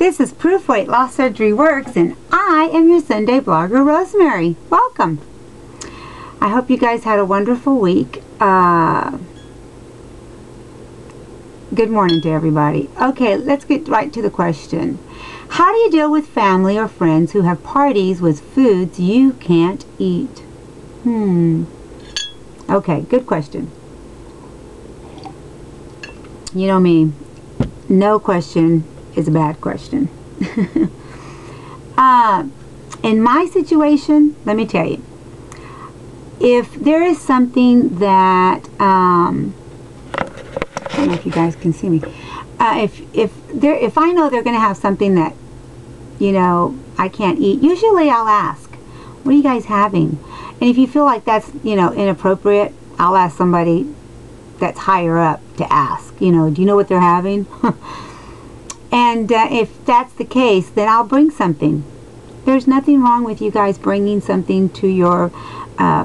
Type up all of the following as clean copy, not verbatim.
This is Proof Weight Loss Surgery Works, and I am your Sunday blogger, Rosemary. Welcome. I hope you guys had a wonderful week. Good morning to everybody. Okay, let's get right to the question. How do you deal with family or friends who have parties with foods you can't eat? Okay, good question. You know me, no question is a bad question. In my situation, let me tell you, if there is something that I don't know if you guys can see me, if I know they're going to have something that, you know, I can't eat, usually I'll ask, what are you guys having? And if you feel like that's, you know, inappropriate, I'll ask somebody that's higher up to ask, you know, do you know what they're having? And if that's the case, then I'll bring something. There's nothing wrong with you guys bringing something to your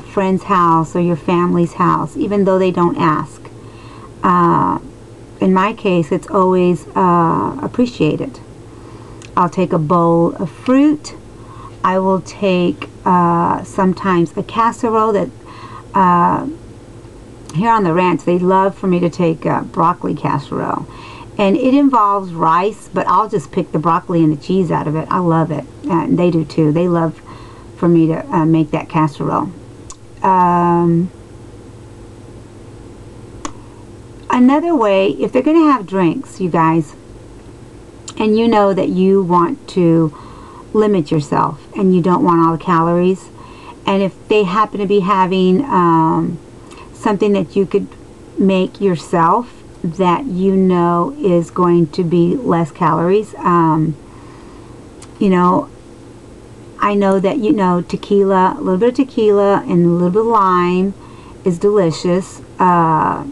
friend's house or your family's house, even though they don't ask. In my case, it's always appreciated. I'll take a bowl of fruit. I will take sometimes a casserole that here on the ranch they love for me to take broccoli casserole. And it involves rice, but I'll just pick the broccoli and the cheese out of it. I love it. And they do too. They love for me to make that casserole. Another way, if they're going to have drinks, you guys, and you know that you want to limit yourself and you don't want all the calories, and if they happen to be having something that you could make yourself that you know is going to be less calories, you know, I know that, you know, tequila, a little bit of tequila and a little bit of lime is delicious. I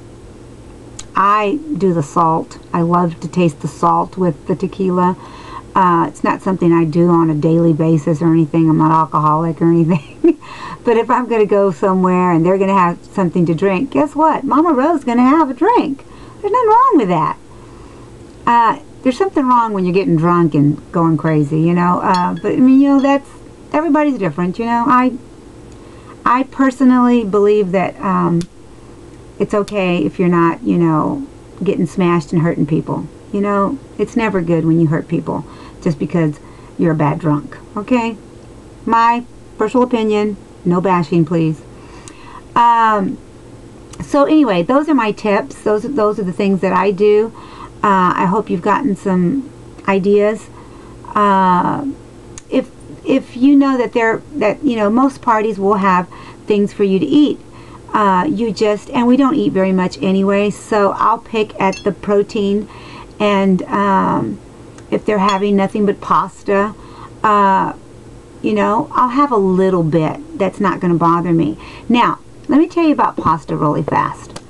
do the salt. I love to taste the salt with the tequila. It's not something I do on a daily basis or anything. I'm not alcoholic or anything. But if I'm going to go somewhere and they're going to have something to drink, guess what? Mama Rose is going to have a drink. There's nothing wrong with that. There's something wrong when you're getting drunk and going crazy, you know. But I mean, you know, that's, everybody's different, you know. I personally believe that it's okay if you're not, you know, getting smashed and hurting people. You know, it's never good when you hurt people just because you're a bad drunk. Okay? My personal opinion, no bashing, please. So anyway, those are my tips. Those are the things that I do. I hope you've gotten some ideas. If you know that you know, most parties will have things for you to eat. And we don't eat very much anyway, so I'll pick at the protein, and if they're having nothing but pasta, you know, I'll have a little bit. That's not going to bother me. Now, let me tell you about pasta really fast.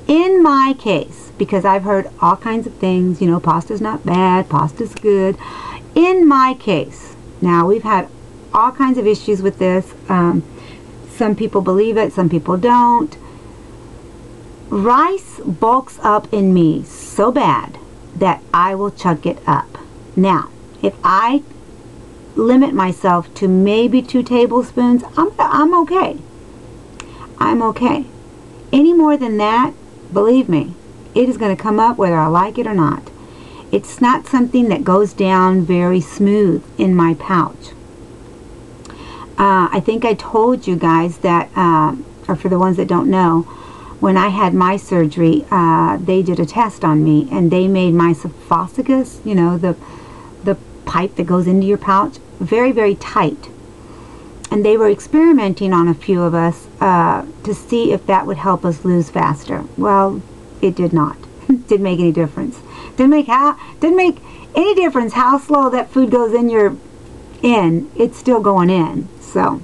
In my case, because I've heard all kinds of things, you know, pasta's not bad, pasta's good. In my case, now we've had all kinds of issues with this. Some people believe it, some people don't. Rice bulks up in me so bad that I will chug it up. Now, if I limit myself to maybe 2 tablespoons, I'm okay. I'm okay. Any more than that, believe me, it is going to come up whether I like it or not. It's not something that goes down very smooth in my pouch. I think I told you guys that, or for the ones that don't know, when I had my surgery, they did a test on me, and they made my esophagus, you know, the pipe that goes into your pouch, very, very tight. And they were experimenting on a few of us to see if that would help us lose faster. Well, it did not. Didn't make any difference. Didn't make any difference how slow that food goes in your it's still going in. So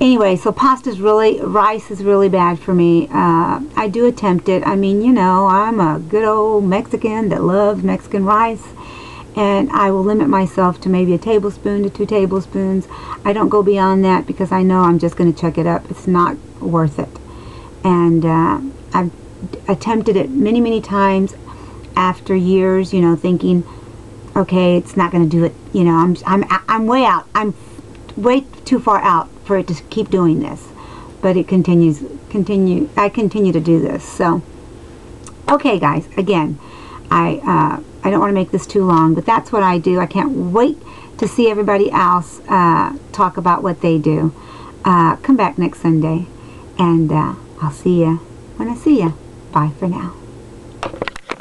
anyway, so rice is really bad for me. I do attempt it. I mean, you know, I'm a good old Mexican that loves Mexican rice, and I will limit myself to maybe a tablespoon to 2 tablespoons. I don't go beyond that because I know I'm just going to chuck it up. It's not worth it. And I've attempted it many, many times after years, you know, thinking Okay, it's not going to do it. You know, I'm way out. I'm way too far out for it to keep doing this. But it continues. I continue to do this. So, okay, guys. Again, I don't want to make this too long, but that's what I do. I can't wait to see everybody else talk about what they do. Come back next Sunday, and I'll see you when I see you. Bye for now.